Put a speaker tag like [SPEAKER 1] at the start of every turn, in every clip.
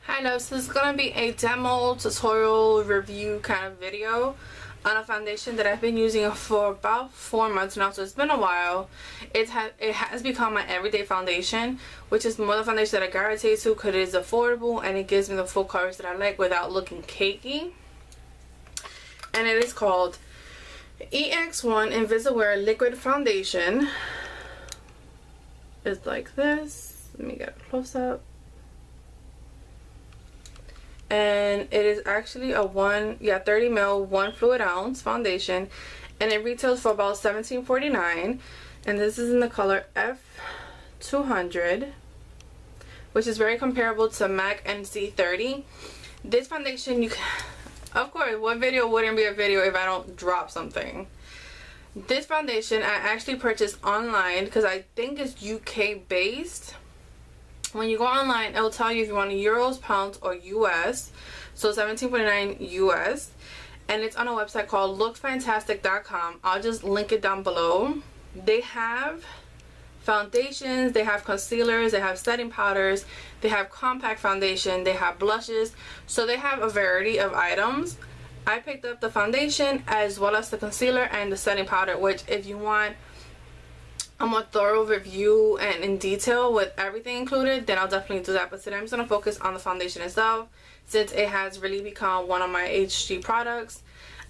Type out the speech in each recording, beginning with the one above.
[SPEAKER 1] Hi loves, this is gonna be a demo tutorial review kind of video on a foundation that I've been using for about 4 months now, so it's been a while. It has become my everyday foundation, which is more the foundation that I gravitate to because it is affordable and it gives me the full coverage that I like without looking cakey. And it is called EX1 Invisiwear Liquid Foundation. It's like this. Let me get a close up. And it is actually a 30 ml 1 fluid ounce foundation, and it retails for about $17.49, and this is in the color F200, which is very comparable to MAC NC30. This foundation, of course, what video wouldn't be a video if I don't drop something? This foundation I actually purchased online because I think it's UK based. When you go online, it will tell you if you want euros, pounds, or US. So $17.49 US. And it's on a website called lookfantastic.com. I'll just link it down below. They have foundations, they have concealers, they have setting powders, they have compact foundation, they have blushes. So they have a variety of items. I picked up the foundation as well as the concealer and the setting powder, which if you want a more thorough review and in detail with everything included, then I'll definitely do that. But today I'm just going to focus on the foundation itself since it has really become one of my HG products.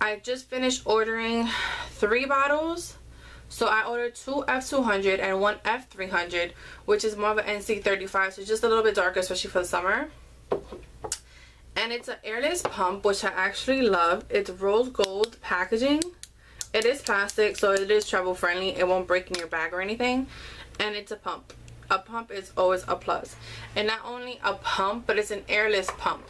[SPEAKER 1] I just finished ordering 3 bottles. So I ordered 2 F200 and 1 F300, which is more of an NC35, so just a little bit darker, especially for the summer. And it's an airless pump, which I actually love. It's rose gold packaging. It is plastic, so it is travel friendly. It won't break in your bag or anything. And it's a pump. A pump is always a plus. And not only a pump, but it's an airless pump.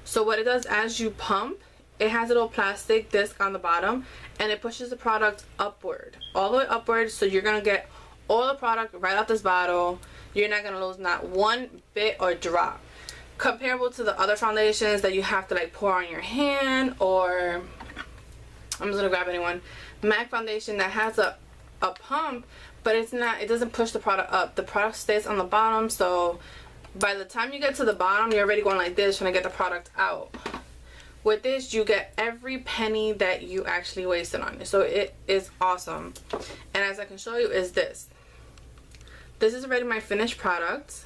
[SPEAKER 1] So what it does as you pump, it has a little plastic disc on the bottom, and it pushes the product upward, all the way upward. So you're gonna get all the product right out this bottle. You're not gonna lose not one bit or drop. Comparable to the other foundations that you have to like pour on your hand, or I'm just gonna grab anyone. MAC foundation that has a pump, but it doesn't push the product up. The product stays on the bottom, so by the time you get to the bottom, you're already going like this trying to get the product out. With this, you get every penny that you actually wasted on it, so it is awesome. And as I can show you is this. This is already my finished product.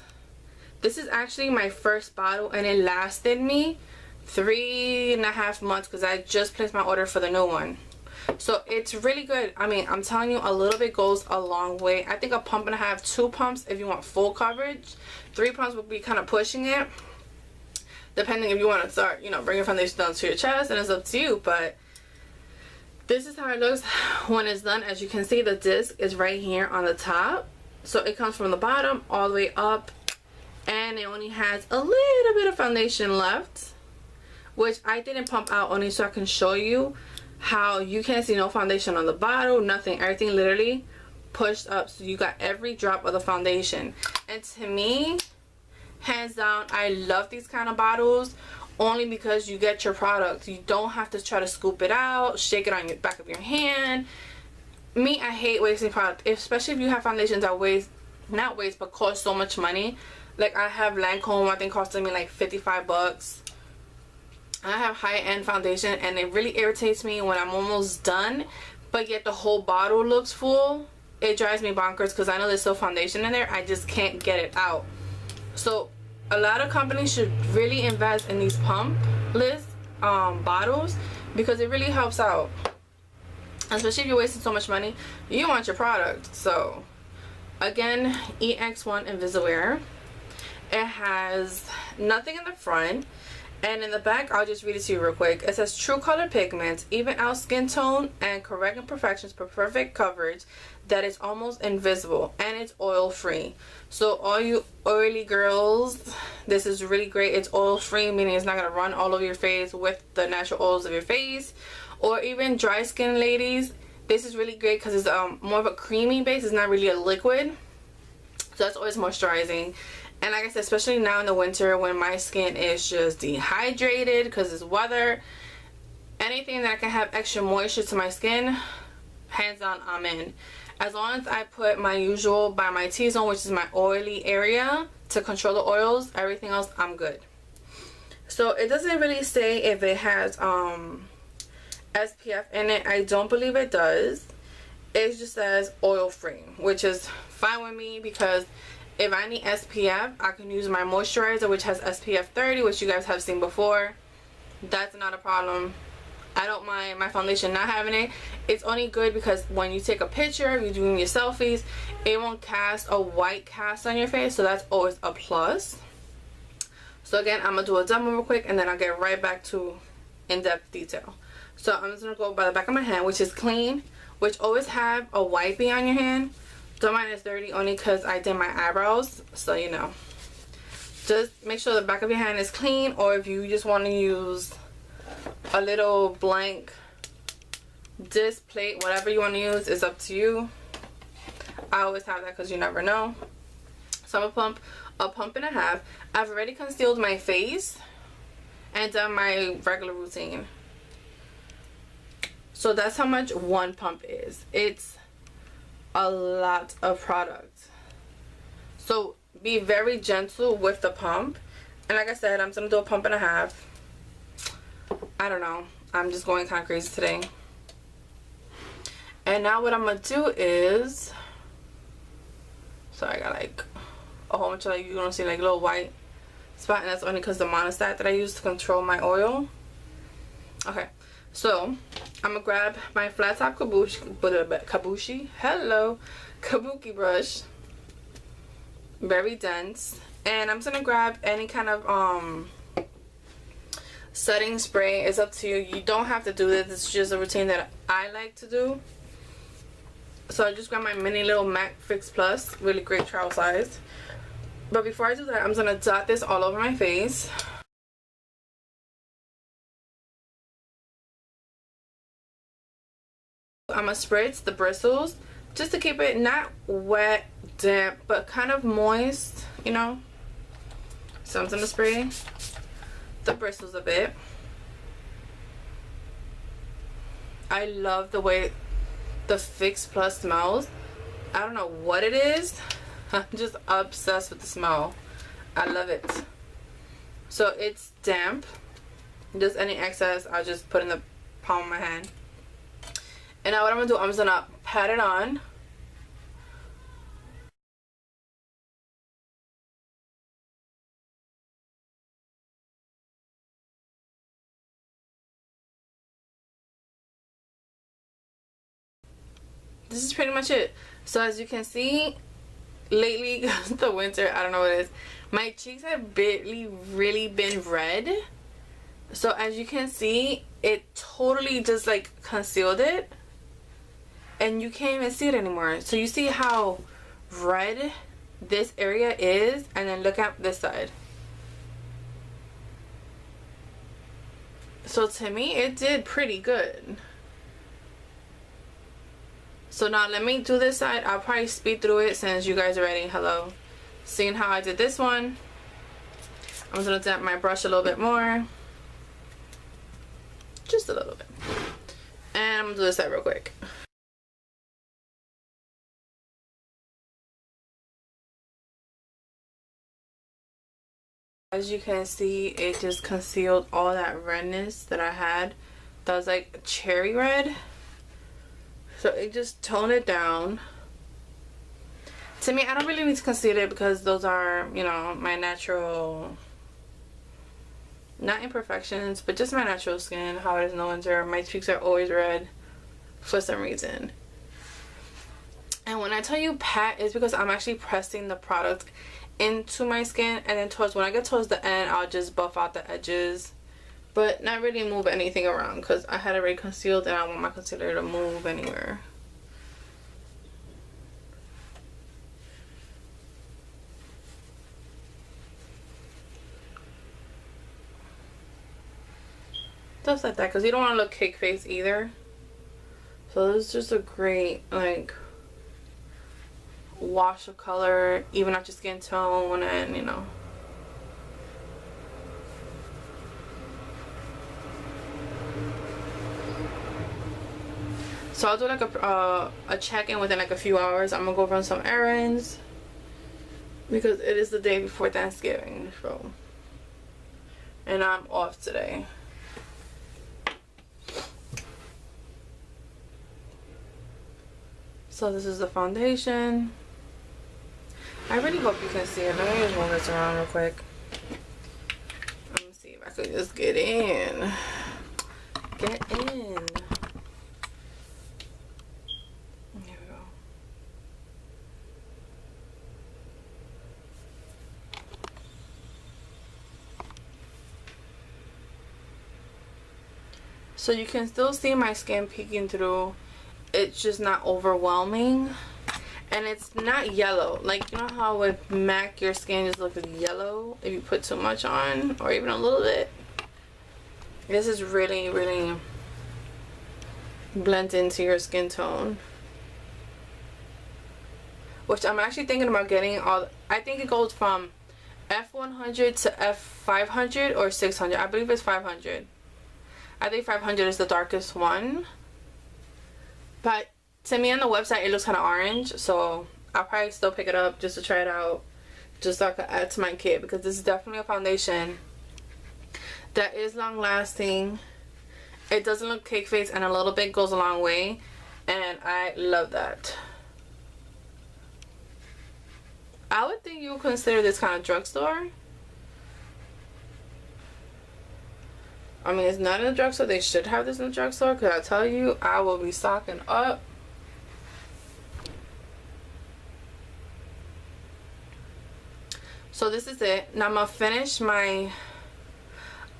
[SPEAKER 1] This is actually my first bottle, and it lasted me 3.5 months because I just placed my order for the new one. So it's really good. I mean, I'm telling you, a little bit goes a long way. I think a pump and a half, 2 pumps if you want full coverage. 3 pumps would be kind of pushing it, depending if you want to start, you know, bringing foundation down to your chest, and it's up to you. But this is how it looks when it's done. As you can see, the disc is right here on the top, so it comes from the bottom all the way up, and it only has a little bit of foundation left, which I didn't pump out, only so I can show you how you can't see no foundation on the bottle, nothing, everything literally pushed up, so you got every drop of the foundation. And to me, hands down, I love these kind of bottles only because you get your product. You don't have to try to scoop it out, shake it on your back of your hand. Me, I hate wasting product, especially if you have foundations that but cost so much money. Like I have Lancome, I think costing me like 55 bucks. I have high-end foundation, and it really irritates me when I'm almost done but yet the whole bottle looks full. It drives me bonkers because I know there's still foundation in there. I just can't get it out. So a lot of companies should really invest in these pump-less bottles because it really helps out, especially if you're wasting so much money. You want your product. So again, EX1 Invisiwear. It has nothing in the front. And in the back, I'll just read it to you real quick. It says, true color pigments, even out skin tone, and correct imperfections for perfect coverage that is almost invisible. And it's oil free. So all you oily girls, this is really great. It's oil free, meaning it's not going to run all over your face with the natural oils of your face. Or even dry skin ladies, this is really great because it's more of a creamy base. It's not really a liquid. So that's always moisturizing. And like I said, especially now in the winter when my skin is just dehydrated because it's weather, anything that can have extra moisture to my skin, hands down, I'm in. As long as I put my usual by my T-zone, which is my oily area, to control the oils, everything else I'm good. So it doesn't really say if it has SPF in it. I don't believe it does. It just says oil free, which is fine with me because if I need SPF, I can use my moisturizer, which has SPF 30, which you guys have seen before. That's not a problem. I don't mind my foundation not having it. It's only good because when you take a picture, you're doing your selfies, it won't cast a white cast on your face, so that's always a plus. So again, I'm gonna do a demo real quick and then I'll get right back to in-depth detail. So I'm just gonna go by the back of my hand, which is clean, which always have a wipey on your hand. Don't mind it's dirty only because I did my eyebrows, so you know. Just make sure the back of your hand is clean, or if you just want to use a little blank disc plate, whatever you want to use is up to you. I always have that because you never know. So I'm gonna pump a pump and a half. I've already concealed my face and done my regular routine. So that's how much one pump is. It's a lot of product. So be very gentle with the pump. And like I said, I'm just gonna do a pump and a half. I don't know, I'm just going kind of crazy today. And now what I'm gonna do is, so I got like a whole bunch of, like, you're gonna see like a little white spot, and that's only because the monostat that I use to control my oil. Okay, so I'm gonna grab my flat top kabuki brush, very dense, and I'm just gonna grab any kind of setting spray. It's up to you. You don't have to do this. It's just a routine that I like to do. So I just grab my mini little MAC Fix Plus, really great travel size. But before I do that, I'm just gonna dot this all over my face. I'm gonna spritz the bristles just to keep it not wet, damp, but kind of moist, you know. So I'm gonna spray the bristles a bit. I love the way the Fix Plus smells. I don't know what it is. I'm just obsessed with the smell. I love it. So it's damp. Just any excess I'll just put in the palm of my hand. And now what I'm gonna do, I'm just gonna pat it on. This is pretty much it. So as you can see, lately, the winter, I don't know what it is, my cheeks have really been red. So as you can see, it totally just like concealed it, and you can't even see it anymore. So you see how red this area is, and then look at this side. So to me, it did pretty good. So now let me do this side. I'll probably speed through it since you guys are ready. Hello. Seeing how I did this one, I'm just gonna damp my brush a little bit more. Just a little bit. And I'm gonna do this side real quick. As you can see, it just concealed all that redness that I had. That was like cherry red. So it just toned it down. To me, I don't really need to conceal it because those are, you know, my natural, not imperfections, but just my natural skin, how it is in the winter. My cheeks are always red for some reason. And when I tell you pat, it's because I'm actually pressing the product into my skin, and then when I get towards the end, I'll just buff out the edges, but not really move anything around because I had it already concealed and I want my concealer to move anywhere. Stuff like that, because you don't want to look cake face either. So this is just a great like wash of color, even out your skin tone, and you know. So I'll do like a check-in within like a few hours. I'm gonna go run some errands because it is the day before Thanksgiving. So and I'm off today. So this is the foundation. I really hope you can see it. Let me just move this around real quick. Let me see if I could just get in. Get in. There we go. So you can still see my skin peeking through. It's just not overwhelming. And it's not yellow. Like, you know how with MAC your skin just looks yellow if you put too much on, or even a little bit? This is really, really blends into your skin tone. Which I'm actually thinking about getting all, I think it goes from F100 to F500 or 600. I believe it's 500. I think 500 is the darkest one. But to me on the website it looks kind of orange, so I'll probably still pick it up just to try it out, just so I can add to my kit, because this is definitely a foundation that is long lasting. It doesn't look cake face, and a little bit goes a long way, and I love that. I would think you would consider this kind of drugstore. I mean, it's not in the drugstore. They should have this in the drugstore, because I tell you, I will be stocking up. So this is it. Now I'm gonna finish my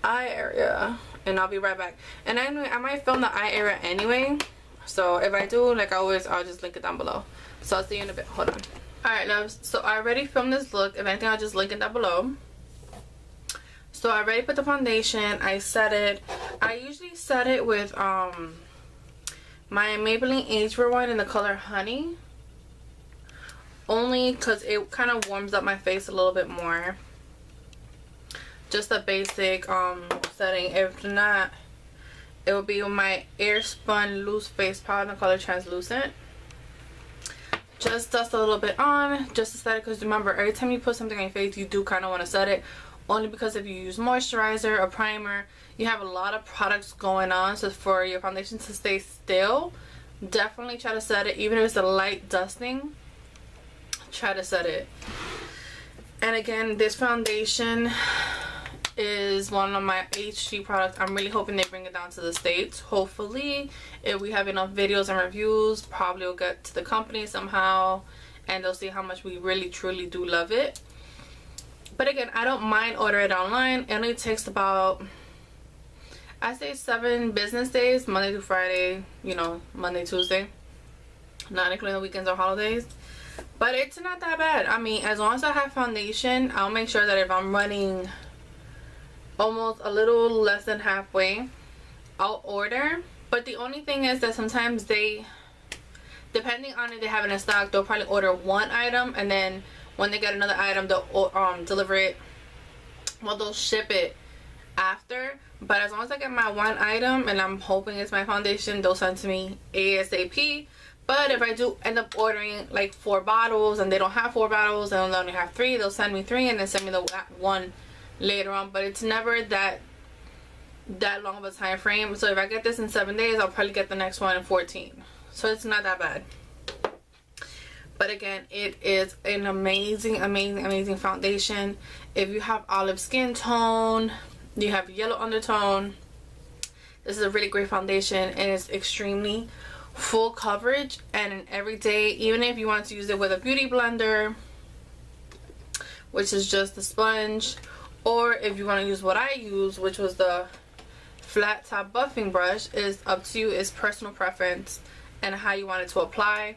[SPEAKER 1] eye area and I'll be right back. And anyway, I might film the eye area anyway, so if I do, like always, I'll just link it down below. So I'll see you in a bit. Hold on. Alright loves, so I already filmed this look. If anything, I'll just link it down below. So I already put the foundation. I set it. I usually set it with my Maybelline Agewear one in the color Honey, only because it kind of warms up my face a little bit more. Just a basic setting. If not, it will be with my Airspun loose face powder in the color Translucent. Just dust a little bit on just to set it, because remember, every time you put something on your face you do kind of want to set it, only because if you use moisturizer or primer, you have a lot of products going on. So for your foundation to stay still, definitely try to set it. Even if it's a light dusting, try to set it. And again, this foundation is one of my HG products. I'm really hoping they bring it down to the States. Hopefully, if we have enough videos and reviews, probably will get to the company somehow, and they'll see how much we really truly do love it. But again, I don't mind ordering it online. It only takes about, I say 7 business days, Monday to Friday, you know, Monday, Tuesday, not including the weekends or holidays. But it's not that bad. I mean, as long as I have foundation, I'll make sure that if I'm running almost a little less than halfway, I'll order. But the only thing is that sometimes they, depending on if they have it in stock, they'll probably order one item, and then when they get another item, they'll deliver it, well, they'll ship it after. But as long as I get my one item, and I'm hoping it's my foundation, they'll send to me ASAP. But if I do end up ordering like 4 bottles and they don't have 4 bottles and they only have 3, they'll send me 3 and then send me the one later on. But it's never that long of a time frame. So if I get this in 7 days, I'll probably get the next one in 14. So it's not that bad. But again, it is an amazing, amazing, amazing foundation. If you have olive skin tone, you have yellow undertone, this is a really great foundation, and it's extremely full coverage and an everyday. Even if you want to use it with a beauty blender, which is just the sponge, or if you want to use what I use, which was the flat top buffing brush, is up to you. It's personal preference and how you want it to apply.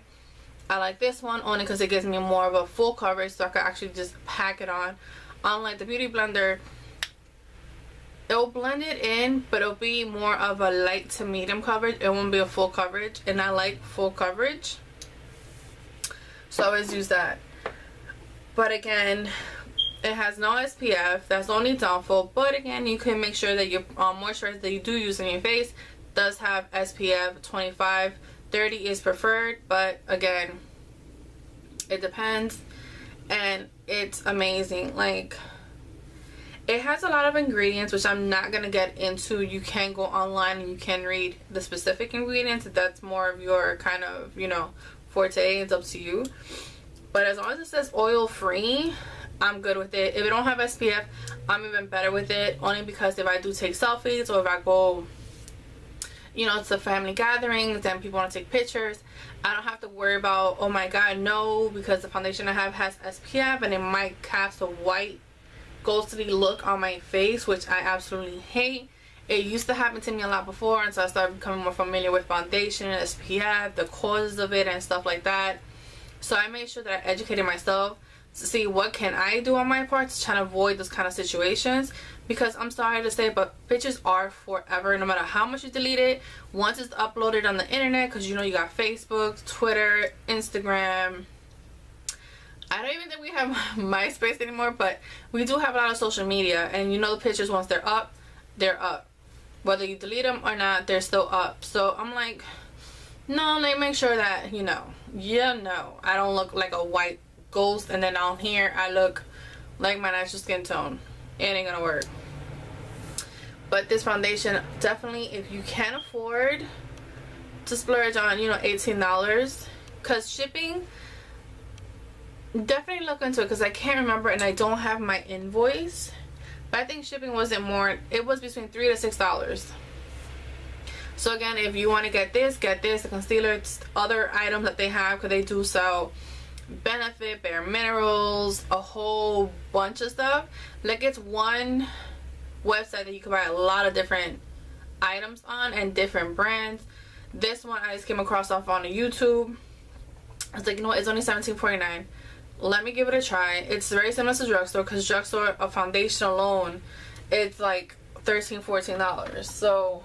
[SPEAKER 1] I like this one only because it gives me more of a full coverage, so I can actually just pack it on. Unlike the beauty blender, it'll blend it in, but it'll be more of a light to medium coverage. It won't be a full coverage, and I like full coverage, so I always use that. But again, it has no SPF. That's the only downfall. But again, you can make sure that your moisturizer that you do use in your face does have SPF 25. 30 is preferred, but again, it depends. And it's amazing. Like, It has a lot of ingredients, which I'm not going to get into. You can go online and you can read the specific ingredients. If that's more of your kind of, you know, forte, it's up to you. But as long as it says oil free, I'm good with it. If it don't have SPF, I'm even better with it. Only because if I do take selfies, or if I go, you know, to family gatherings and people want to take pictures, I don't have to worry about, oh my god, no, because the foundation I have has SPF and it might cast a white ghostly look on my face, which I absolutely hate. It used to happen to me a lot before, and so I started becoming more familiar with foundation and SPF, the causes of it and stuff like that. So I made sure that I educated myself to see what can I do on my part to try to avoid those kind of situations. Because I'm sorry to say, but pictures are forever. No matter how much you delete it, once it's uploaded on the internet, because you know you got Facebook, Twitter, Instagram. I don't even think we have MySpace anymore, but we do have a lot of social media. And you know the pictures, once they're up, they're up. Whether you delete them or not, they're still up. So I'm like, no, let me make sure that, you know, no, I don't look like a white ghost, and then down here I look like my natural skin tone. It ain't gonna work. But this foundation, definitely, if you can afford to splurge on, you know, $18, because shipping, definitely look into it, because I can't remember and I don't have my invoice, but I think shipping wasn't more, it was between $3 to $6. So again, if you want to get this, the concealer, other items that they have, because they do sell Benefit, Bare Minerals, a whole bunch of stuff. Like, it's one website that you can buy a lot of different items on and different brands. This one I just came across off on YouTube. I was like, you know what, it's only $17.49. Let me give it a try. It's very similar to drugstore, because drugstore, a foundation alone, it's like $13, $14. So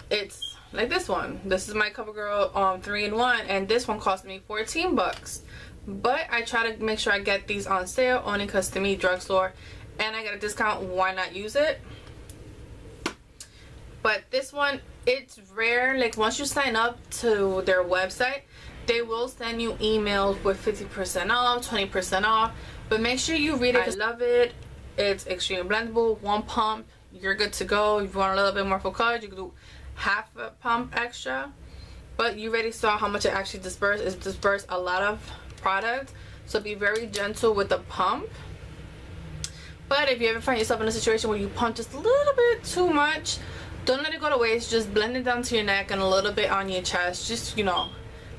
[SPEAKER 1] it's like this one. This is my CoverGirl 3-in-1, and this one cost me 14 bucks. But I try to make sure I get these on sale, only because to me, drugstore, and I get a discount, why not use it? But this one, it's rare. Like, once you sign up to their website, they will send you emails with 50% off, 20% off, but make sure you read it. I love it. It's extremely blendable. One pump, you're good to go. If you want a little bit more full coverage, you can do half a pump extra. But you already saw how much it actually dispersed. It dispersed a lot of product, so be very gentle with the pump. But if you ever find yourself in a situation where you pump just a little bit too much, don't let it go to waste. Just blend it down to your neck and a little bit on your chest. Just, you know,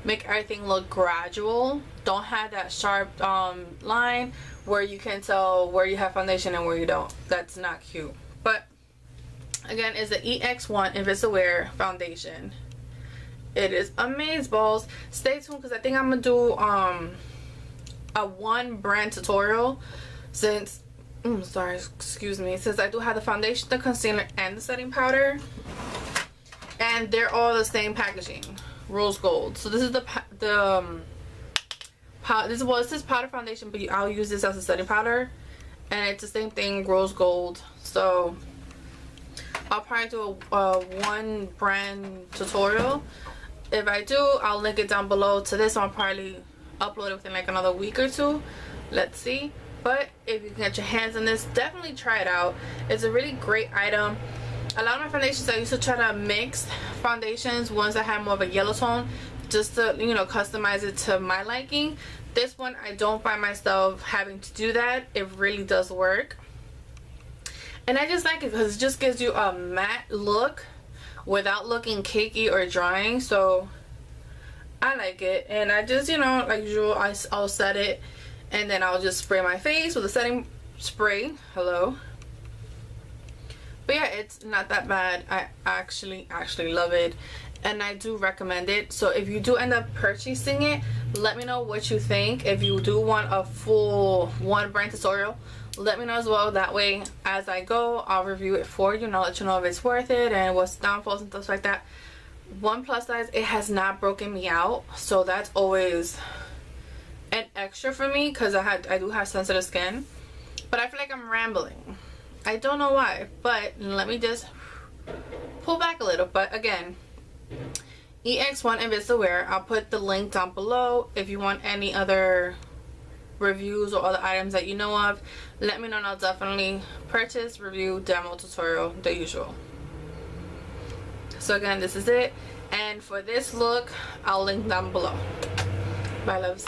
[SPEAKER 1] make everything look gradual. Don't have that sharp line where you can tell where you have foundation and where you don't. That's not cute. But again, it's the EX1 Invisiwear foundation. It is amazeballs. Stay tuned, because I think I'm gonna do a one brand tutorial, since excuse me, since I do have the foundation, the concealer, and the setting powder, and they're all the same packaging, rose gold. So this is this is powder foundation, but I'll use this as a setting powder, and it's the same thing, rose gold. So I'll probably do a one brand tutorial. If I do, I'll link it down below to this. I'll probably upload it within like another week or two. Let's see. But if you can get your hands on this, definitely try it out. It's a really great item. A lot of my foundations, I used to try to mix foundations, ones that have more of a yellow tone, just to, you know, customize it to my liking. This one, I don't find myself having to do that. It really does work. And I just like it because it just gives you a matte look without looking cakey or drying. So I like it. And I just, you know, like usual, I'll set it, and then I'll just spray my face with a setting spray. Hello. But yeah, it's not that bad. I actually love it, and I do recommend it. So if you do end up purchasing it, let me know what you think. If you do want a full one brand tutorial, let me know as well. That way, as I go, I'll review it for you, and I'll let you know if it's worth it and what's downfalls and stuff like that. One plus size, it has not broken me out, so that's always an extra for me, because I do have sensitive skin. But I feel like I'm rambling. I don't know why, but let me just pull back a little. But again, EX1 Invisiwear, I'll put the link down below if you want any other reviews or other items that you know of, let me know and I'll definitely purchase, review, demo, tutorial, the usual. So again, this is it, and for this look I'll link down below. Bye loves.